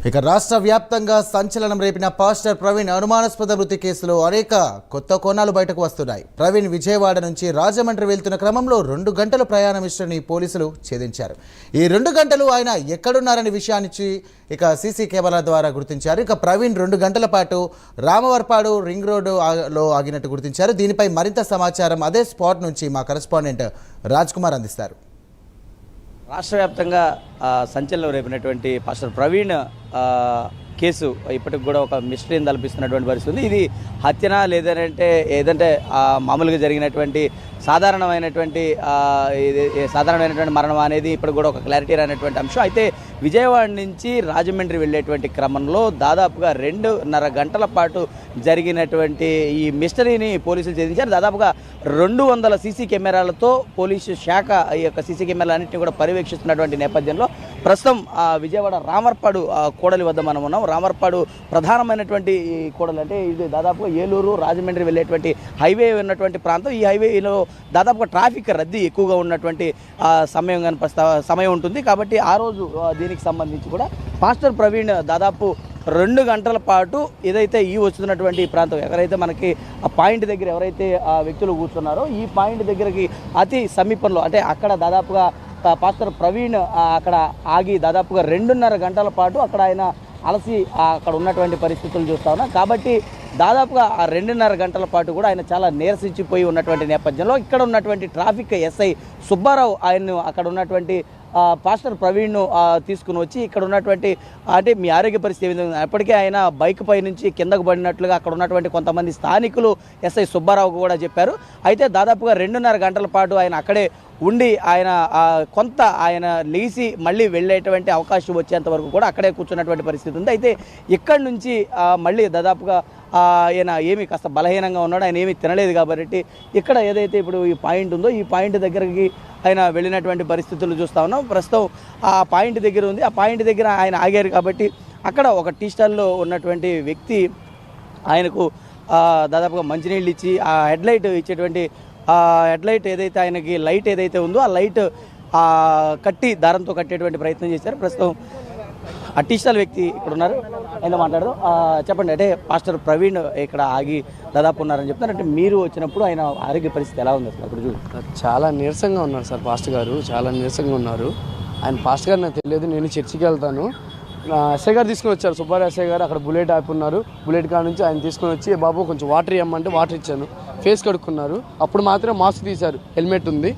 ఇక రాష్ట్ర వ్యాప్తంగా సంచలనం రేపిన పాస్టర్ ప్రవీణ్ అనుమానాస్పద మృతి కేసులో అనేక కొత్త కోణాలు బయటకు వస్తున్నాయి. ప్రవీణ్ విజయవాడ నుంచి రాజమండ్రి వెళ్తున్న క్రమంలో 2 గంటల ప్రయాణ మిశ్రని పోలీసులు ఛేదించారు. ఈ 2 గంటలు ఆయన ఎక్కడున్నారనే విషయాన్ని ఇక సీసీ కెమెరా ద్వారా గుర్తించారు. ఇక ప్రవీణ్ 2 గంటల పాటు రామవర్పాడు రింగ్ రోడ్డులో ఆగినట్టు గుర్తించారు. దీనిపై మరింత సమాచారం అదే స్పాట్ నుంచి మా కరెస్పాండెంట్ రాజ్ కుమార్ అందిస్తారు. రాష్ట్ర వ్యాప్తంగా సంచలనం రేపినటువంటి పాస్టర్ ప్రవీణ్ కేసు ఇప్పటికి కూడా ఒక మిస్టరీని తలపిస్తున్నటువంటి పరిస్థితి ఉంది. ఇది హత్యనా లేదంటే ఏదంటే మామూలుగా జరిగినటువంటి సాధారణమైనటువంటి మరణం అనేది ఇప్పటికి కూడా ఒక క్లారిటీ రానటువంటి అంశం. అయితే విజయవాడ నుంచి రాజమండ్రి వెళ్ళేటువంటి క్రమంలో దాదాపుగా 2.5 గంటల పాటు జరిగినటువంటి ఈ మిస్టరీని పోలీసులు ఛేదించారు. దాదాపుగా 200 సీసీ కెమెరాలతో పోలీసు శాఖ ఈ యొక్క సీసీ కెమెరాలన్నింటినీ కూడా పర్యవేక్షిస్తున్నటువంటి నేపథ్యంలో ప్రస్తుతం విజయవాడ రామర్పాడు కూడలి వద్ద మనం ఉన్నాం. రామర్పాడు ప్రధానమైనటువంటి కూడలి అంటే ఇది దాదాపుగా ఏలూరు రాజమండ్రి వెళ్ళేటువంటి హైవే ఉన్నటువంటి ప్రాంతం. ఈ హైవేలో దాదాపుగా ట్రాఫిక్ రద్దీ ఎక్కువగా ఉన్నటువంటి సమయం ఉంటుంది. కాబట్టి ఆ రోజు దీనికి సంబంధించి కూడా పాస్టర్ ప్రవీణ్ దాదాపు 2 గంటల పాటు ఏదైతే ఈ వస్తున్నటువంటి ప్రాంతం ఎవరైతే మనకి ఆ పాయింట్ దగ్గర ఎవరైతే ఆ వ్యక్తులు కూర్చున్నారో ఈ పాయింట్ దగ్గరకి అతి సమీపంలో అంటే అక్కడ దాదాపుగా పాస్టర్ ప్రవీణ్ అక్కడ ఆగి దాదాపుగా 2.5 గంటల పాటు అక్కడ ఆయన అలసి అక్కడ ఉన్నటువంటి పరిస్థితులు చూస్తా ఉన్నాం. కాబట్టి దాదాపుగా ఆ 2.5 గంటల పాటు కూడా ఆయన చాలా నీరసించిపోయి ఉన్నటువంటి నేపథ్యంలో ఇక్కడ ఉన్నటువంటి ట్రాఫిక్ ఎస్ఐ సుబ్బారావు ఆయన్ను అక్కడ ఉన్నటువంటి పాస్టర్ ప్రవీణ్ను తీసుకుని వచ్చి ఇక్కడ ఉన్నటువంటి అంటే మీ ఆరోగ్య పరిస్థితి ఏ విధంగా అప్పటికే ఆయన బైక్ పై నుంచి కిందకు పడినట్లుగా అక్కడ ఉన్నటువంటి కొంతమంది స్థానికులు ఎస్ఐ సుబ్బారావు కూడా చెప్పారు. అయితే దాదాపుగా 2.5 గంటల పాటు ఆయన అక్కడే ఉండి ఆయన కొంత ఆయన లేచి మళ్ళీ వెళ్ళేటువంటి అవకాశం వచ్చేంత వరకు కూడా అక్కడే కూర్చున్నటువంటి పరిస్థితి ఉంది. అయితే ఇక్కడి నుంచి మళ్ళీ దాదాపుగా ఆయన ఏమి కాస్త బలహీనంగా ఉన్నాడు, ఆయన ఏమీ తినలేదు. కాబట్టి ఇక్కడ ఏదైతే ఇప్పుడు ఈ పాయింట్ ఉందో ఈ పాయింట్ దగ్గరికి ఆయన వెళ్ళినటువంటి పరిస్థితులు చూస్తూ ఉన్నాం. ప్రస్తుతం ఆ పాయింట్ దగ్గర ఉంది. ఆ పాయింట్ దగ్గర ఆయన ఆగారు కాబట్టి అక్కడ ఒక టీ స్టాల్లో ఉన్నటువంటి వ్యక్తి ఆయనకు దాదాపుగా మంచినీళ్ళు ఇచ్చి ఆ హెడ్లైట్ ఇచ్చేటువంటి హెడ్లైట్ ఏదైతే ఆయనకి లైట్ ఏదైతే ఉందో ఆ లైట్ కట్టి దారంతో కట్టేటువంటి ప్రయత్నం చేశారు. ప్రస్తుతం ఆ టీ స్టాల్ వ్యక్తి ఇక్కడ ఉన్నారు, ఆయన మాట్లాడారు. చెప్పండి, అంటే పాస్టర్ ప్రవీణ్ ఇక్కడ ఆగి దాదాపు ఉన్నారని చెప్తున్నారు. అంటే మీరు వచ్చినప్పుడు ఆయన ఆరోగ్య పరిస్థితి ఎలా ఉంది అసలు? అప్పుడు చూడు, చాలా నీరసంగా ఉన్నారు సార్. పాస్టర్ గారు చాలా నీరసంగా ఉన్నారు. ఆయన పాస్టర్ గారు నాకు తెలియదు, నేను చర్చికి వెళ్తాను. ఎస్ఐ గారు తీసుకుని వచ్చారు, సుబ్బారావు ఎస్ఐ గారు. అక్కడ బుల్లెట్ ఆపి ఉన్నారు. బుల్లెట్ కాడ నుంచి ఆయన తీసుకుని వచ్చి బాబు కొంచెం వాటర్ ఇవ్వమంటే వాటర్ ఇచ్చాను. ఫేస్ కడుక్కున్నారు. అప్పుడు మాత్రం మాస్క్ తీశారు. హెల్మెట్ ఉంది,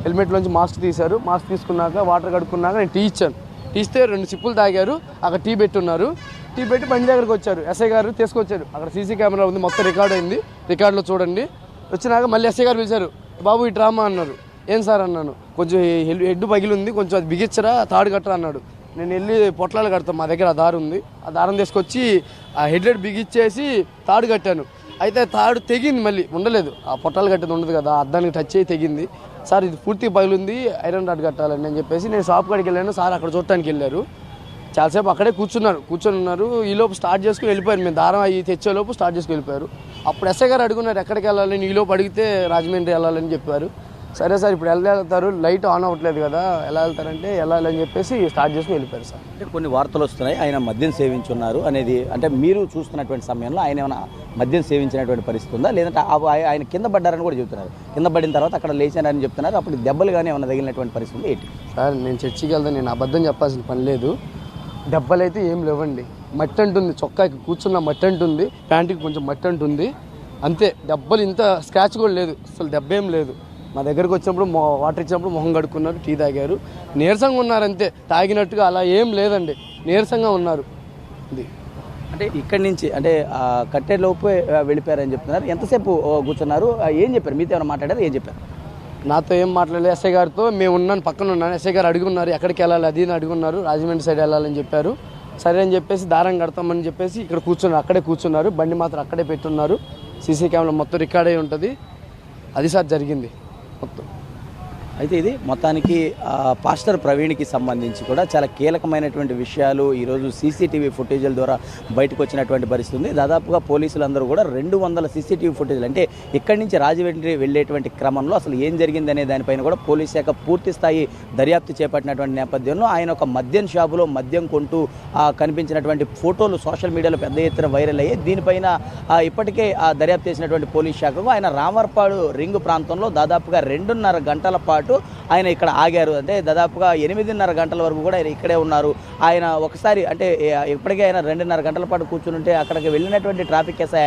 హెల్మెట్లోంచి మాస్క్ తీశారు. మాస్క్ తీసుకున్నాక వాటర్ కడుక్కున్నాక నేను టీ ఇచ్చాను. టీ ఇస్తే 2 సిప్పులు తాగారు. అక్కడ టీ పెట్టున్నారు. టీ పెట్టి బండి దగ్గరకు వచ్చారు. ఎస్ఐ గారు తీసుకొచ్చారు. అక్కడ సీసీ కెమెరా ఉంది, మొత్తం రికార్డ్ అయింది. రికార్డులో చూడండి. వచ్చినాక మళ్ళీ ఎస్ఐ గారు పిలిచారు, బాబు ఈ డ్రామా అన్నారు. ఏం సార్ అన్నాను, కొంచెం హెడ్ పగిలి ఉంది, కొంచెం అది బిగించరా, తాడు కట్టరా అన్నాడు. నేను వెళ్ళి పొట్లాలు కడతాను, మా దగ్గర ఆ దారం ఉంది. ఆ దారం తీసుకొచ్చి ఆ హెడ్లైట్ బిగించేసి తాడు కట్టాను. అయితే తాడు తెగింది, మళ్ళీ ఉండలేదు. ఆ పొట్టాలు కట్టేది ఉండదు కదా, అద్దానికి టచ్ అయ్యి తెగింది. సార్ ఇది పూర్తి పగిలింది, ఐరన్ రాడ్ కట్టాలని అని చెప్పేసి నేను షాప్ కాడికి వెళ్ళాను. సార్ అక్కడ చూడటానికి వెళ్ళారు. చాలాసేపు అక్కడే కూర్చొని ఉన్నారు. ఈలోపు స్టార్ట్ చేసుకుని వెళ్ళిపోయారు. మేము దారం అవి తెచ్చేలోపు స్టార్ట్ చేసుకుని వెళ్ళిపోయారు. అప్పుడు ఎస్ఐ గారు అడుగున్నారు ఎక్కడికి వెళ్ళాలని. ఈలోపు అడిగితే రాజమండ్రి వెళ్ళాలని చెప్పారు. సరే సార్ ఇప్పుడు ఎలా వెళ్తారు, లైట్ ఆన్ అవ్వట్లేదు కదా, ఎలా వెళ్తారంటే వెళ్ళాలని చెప్పేసి స్టార్ట్ చేసుకుని వెళ్ళిపోయారు సార్. అంటే కొన్ని వార్తలు వస్తున్నాయి ఆయన మద్యం సేవించున్నారు అనేది. అంటే మీరు చూస్తున్నటువంటి సమయంలో ఆయన ఏమైనా మద్యం సేవించినటువంటి పరిస్థితి ఉందా, లేదంటే ఆయన కింద పడ్డారని కూడా చెప్తున్నారు. కింద పడిన తర్వాత అక్కడ లేచారని చెప్తున్నారు. అప్పుడు దెబ్బలు కానీ ఏమైనా తగిలినటువంటి పరిస్థితి ఏంటి సార్? నేను చర్చికి వెళ్తాను, నేను అబద్ధం చెప్పాల్సిన పని లేదు. దెబ్బలు అయితే ఏం లేవండి. మట్టి అంటుంది, చొక్కాకి కూర్చున్న మట్టి అంటుంది, ప్యాంటుకి కొంచెం మట్టి అంటుంది, అంతే. దెబ్బలు ఇంత స్క్రాచ్ కూడా లేదు, అసలు దెబ్బ ఏం లేదు. మా దగ్గరకు వచ్చినప్పుడు వాటర్ ఇచ్చినప్పుడు మొహం కడుక్కున్నారు, టీ తాగారు. నీరసంగా ఉన్నారు అంతే, తాగినట్టుగా అలా ఏం లేదండి, నీరసంగా ఉన్నారు. ఇది అంటే ఇక్కడి నుంచి అంటే కట్టే లోపు వెళ్ళిపోయారని చెప్తున్నారు. ఎంతసేపు కూర్చున్నారు, ఏం చెప్పారు? మీతో ఏమైనా మాట్లాడారు, ఏం చెప్పారు? నాతో ఏం మాట్లాడలేదు. ఎస్ఐ గారితో మేము ఉన్నాను, పక్కన ఉన్నాను. ఎస్ఐ గారు అడుగున్నారు ఎక్కడికి వెళ్ళాలి అది అడుగున్నారు. రాజమండ్రి సైడ్ వెళ్ళాలని చెప్పారు. సరే అని చెప్పేసి దారం కడతామని చెప్పేసి ఇక్కడ కూర్చున్నారు. అక్కడే కూర్చున్నారు, బండి మాత్రం అక్కడే పెట్టున్నారు. సీసీ కెమెరా మొత్తం రికార్డ్ అయి ఉంటుంది. అది సార్ జరిగింది మొత్తం. అయితే ఇది మొత్తానికి పాస్టర్ ప్రవీణ్కి సంబంధించి కూడా చాలా కీలకమైనటువంటి విషయాలు ఈరోజు సీసీటీవీ ఫుటేజీల ద్వారా బయటకు వచ్చినటువంటి పరిస్థితి ఉంది. దాదాపుగా పోలీసులందరూ కూడా 200 సీసీటీవీ ఫుటేజీలు అంటే ఇక్కడి నుంచి రాజమండ్రి వెళ్ళేటువంటి క్రమంలో అసలు ఏం జరిగిందనే దానిపైన కూడా పోలీస్ శాఖ పూర్తి స్థాయి దర్యాప్తు చేపట్టినటువంటి నేపథ్యంలో ఆయన ఒక మద్యం షాపులో మద్యం కొంటూ కనిపించినటువంటి ఫోటోలు సోషల్ మీడియాలో పెద్ద ఎత్తున వైరల్ అయ్యాయి. దీనిపైన ఇప్పటికే దర్యాప్తు చేసినటువంటి పోలీస్ శాఖకు ఆయన రామర్పాడు రింగ్ ప్రాంతంలో దాదాపుగా 2.5 గంటల పాటు ఆయన ఇక్కడ ఆగారు. అంటే దాదాపుగా 8.5 గంటల వరకు కూడా ఆయన ఇక్కడే ఉన్నారు. ఆయన ఒకసారి అంటే ఇప్పటికే ఆయన 2.5 గంటల పాటు కూర్చుంటే అక్కడికి వెళ్ళినటువంటి ట్రాఫిక్ ఎస్ఐ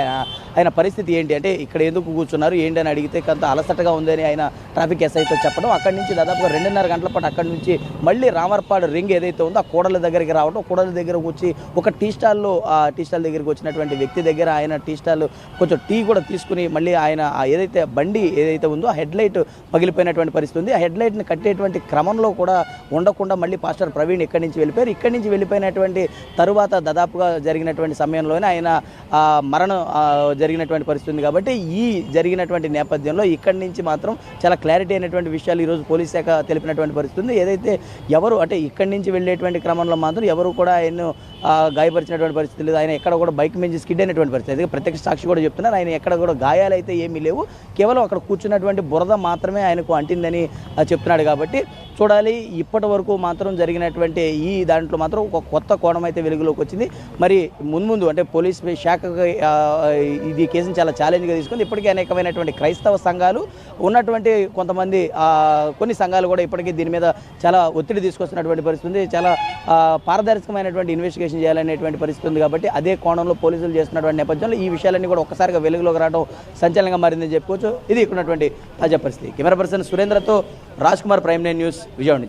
ఆయన పరిస్థితి ఏంటి అంటే ఇక్కడ ఎందుకు కూర్చున్నారు ఏంటి అని అడిగితే కొంత అలసటగా ఉందని ఆయన ట్రాఫిక్ ఎస్ఐతో చెప్పడం, అక్కడి నుంచి దాదాపుగా 2.5 గంటల పాటు అక్కడి నుంచి మళ్ళీ రామర్పాడు రింగ్ ఏదైతే ఉందో ఆ కూడల దగ్గరికి రావడం, కూడల దగ్గరకు వచ్చి ఒక టీ స్టాల్ దగ్గరికి వచ్చినటువంటి వ్యక్తి దగ్గర ఆయన టీ స్టాల్ కొంచెం టీ కూడా తీసుకుని మళ్ళీ ఆయన ఏదైతే బండి ఏదైతే ఉందో ఆ హెడ్ లైట్ పగిలిపోయినటువంటి పరిస్థితి ఉంది. ఆ హెడ్ లైట్ని కట్టేటువంటి క్రమంలో కూడా ఉండకుండా మళ్ళీ పాస్టర్ ప్రవీణ్ ఇక్కడి నుంచి వెళ్ళిపోయారు. ఇక్కడి నుంచి వెళ్ళిపోయినటువంటి తరువాత దాదాపుగా జరిగినటువంటి సమయంలోనే ఆయన మరణం జరిగినటువంటి పరిస్థితి ఉంది. కాబట్టి ఈ జరిగినటువంటి నేపథ్యంలో ఇక్కడి నుంచి మాత్రం చాలా క్లారిటీ అయినటువంటి విషయాలు ఈరోజు పోలీస్ శాఖ తెలిపినటువంటి పరిస్థితి ఉంది. ఏదైతే ఎవరు అంటే ఇక్కడి నుంచి వెళ్ళేటువంటి క్రమంలో మాత్రం ఎవరు కూడా ఆయన్ను గాయపరిచినటువంటి పరిస్థితి లేదు. ఆయన ఎక్కడ కూడా బైక్ మీద స్కిడ్ అయినటువంటి పరిస్థితి. అయితే ప్రత్యక్ష సాక్షి కూడా చెప్తున్నారు ఆయన ఎక్కడ కూడా గాయాలైతే ఏమీ లేవు, కేవలం అక్కడ కూర్చున్నటువంటి బురద మాత్రమే ఆయనకు అంటిందని చెప్తున్నాడు. కాబట్టి చూడాలి. ఇప్పటి వరకు మాత్రం జరిగినటువంటి ఈ దాంట్లో మాత్రం ఒక కొత్త కోణం అయితే వెలుగులోకి వచ్చింది. మరి ముందు అంటే పోలీస్ శాఖకి ఇది కేసుని చాలా ఛాలెంజ్గా తీసుకుంది. ఇప్పటికీ అనేకమైనటువంటి క్రైస్తవ సంఘాలు ఉన్నటువంటి కొంతమంది కొన్ని సంఘాలు కూడా ఇప్పటికీ దీని మీద చాలా ఒత్తిడి తీసుకొస్తున్నటువంటి పరిస్థితి ఉంది. చాలా పారదర్శకమైనటువంటి ఇన్వెస్టిగేషన్ చేయాలనేటువంటి పరిస్థితి ఉంది. కాబట్టి అదే కోణంలో పోలీసులు చేస్తున్నటువంటి నేపథ్యంలో ఈ విషయాలన్నీ కూడా ఒక్కసారిగా వెలుగులోకి రావడం సంచలనంగా మారిందని చెప్పుకోవచ్చు. ఇది ఇక్కడ ఉన్నటువంటి తాజా పరిస్థితి. కెమెరా పర్సన్ సురేంద్రతో రాజ్ కుమార్, ప్రైమ్ 9 న్యూస్, విజయవాడ.